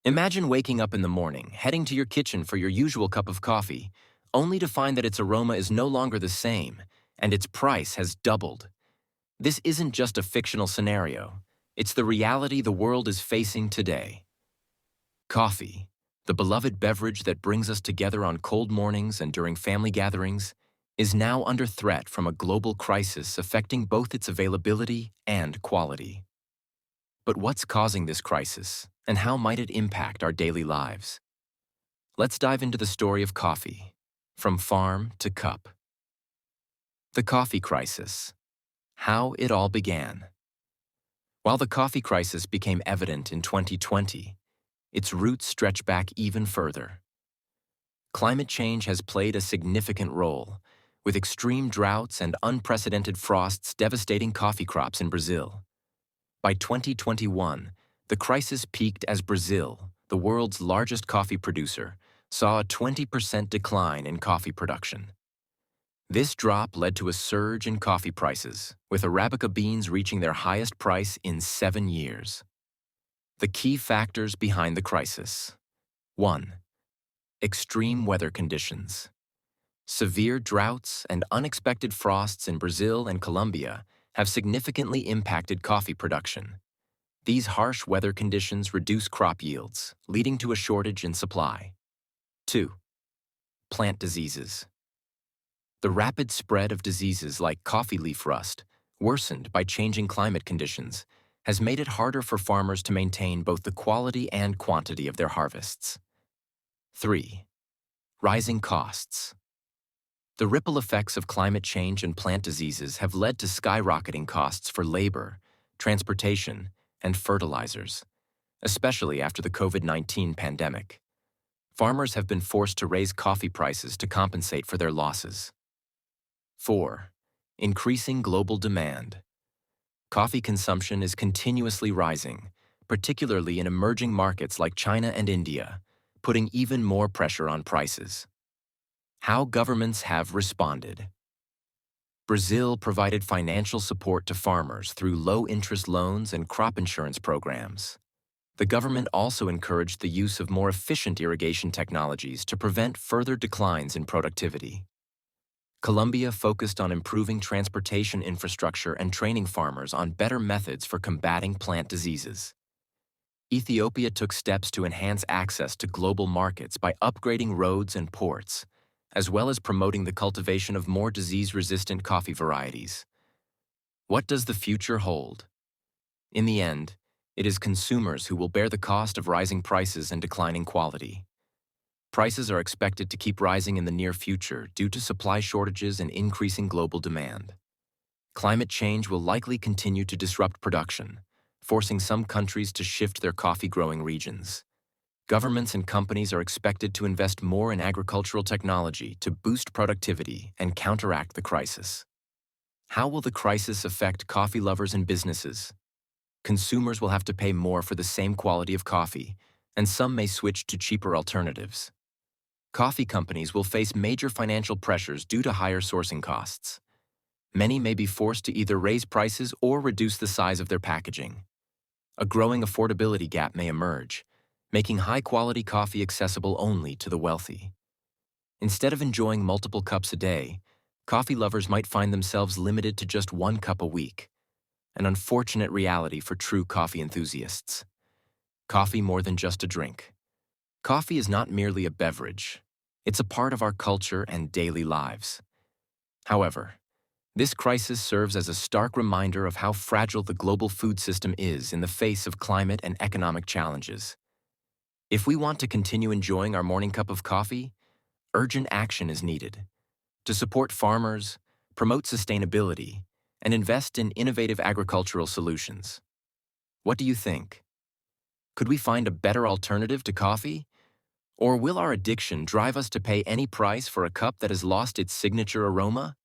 Imagine waking up in the morning, heading to your kitchen for your usual cup of coffee, only to find that its aroma is no longer the same, and its price has doubled. This isn't just a fictional scenario. It's the reality the world is facing today. Coffee, the beloved beverage that brings us together on cold mornings and during family gatherings, is now under threat from a global crisis affecting both its availability and quality. But what's causing this crisis, and how might it impact our daily lives? Let's dive into the story of coffee, from farm to cup. The coffee crisis. How it all began. While the coffee crisis became evident in 2020, its roots stretch back even further. Climate change has played a significant role, with extreme droughts and unprecedented frosts devastating coffee crops in Brazil. By 2021, the crisis peaked as Brazil, the world's largest coffee producer, saw a 20% decline in coffee production. This drop led to a surge in coffee prices, with Arabica beans reaching their highest price in 7 years. The key factors behind the crisis. 1. Extreme weather conditions. Severe droughts and unexpected frosts in Brazil and Colombia have significantly impacted coffee production. These harsh weather conditions reduce crop yields, leading to a shortage in supply. 2. Plant diseases. The rapid spread of diseases like coffee leaf rust, worsened by changing climate conditions, has made it harder for farmers to maintain both the quality and quantity of their harvests. 3. Rising costs. The ripple effects of climate change and plant diseases have led to skyrocketing costs for labor, transportation, and fertilizers, especially after the COVID-19 pandemic. Farmers have been forced to raise coffee prices to compensate for their losses. 4. Increasing global demand. Coffee consumption is continuously rising, particularly in emerging markets like China and India, putting even more pressure on prices. How governments have responded. Brazil provided financial support to farmers through low-interest loans and crop insurance programs. The government also encouraged the use of more efficient irrigation technologies to prevent further declines in productivity. Colombia focused on improving transportation infrastructure and training farmers on better methods for combating plant diseases. Ethiopia took steps to enhance access to global markets by upgrading roads and ports, as well as promoting the cultivation of more disease-resistant coffee varieties. What does the future hold? In the end, it is consumers who will bear the cost of rising prices and declining quality. Prices are expected to keep rising in the near future due to supply shortages and increasing global demand. Climate change will likely continue to disrupt production, forcing some countries to shift their coffee-growing regions. Governments and companies are expected to invest more in agricultural technology to boost productivity and counteract the crisis. How will the crisis affect coffee lovers and businesses? Consumers will have to pay more for the same quality of coffee, and some may switch to cheaper alternatives. Coffee companies will face major financial pressures due to higher sourcing costs. Many may be forced to either raise prices or reduce the size of their packaging. A growing affordability gap may emerge, making high-quality coffee accessible only to the wealthy. Instead of enjoying multiple cups a day, coffee lovers might find themselves limited to just 1 cup a week, an unfortunate reality for true coffee enthusiasts. Coffee more than just a drink. Coffee is not merely a beverage. It's a part of our culture and daily lives. However, this crisis serves as a stark reminder of how fragile the global food system is in the face of climate and economic challenges. If we want to continue enjoying our morning cup of coffee, urgent action is needed. To support farmers, promote sustainability, and invest in innovative agricultural solutions. What do you think? Could we find a better alternative to coffee? Or will our addiction drive us to pay any price for a cup that has lost its signature aroma?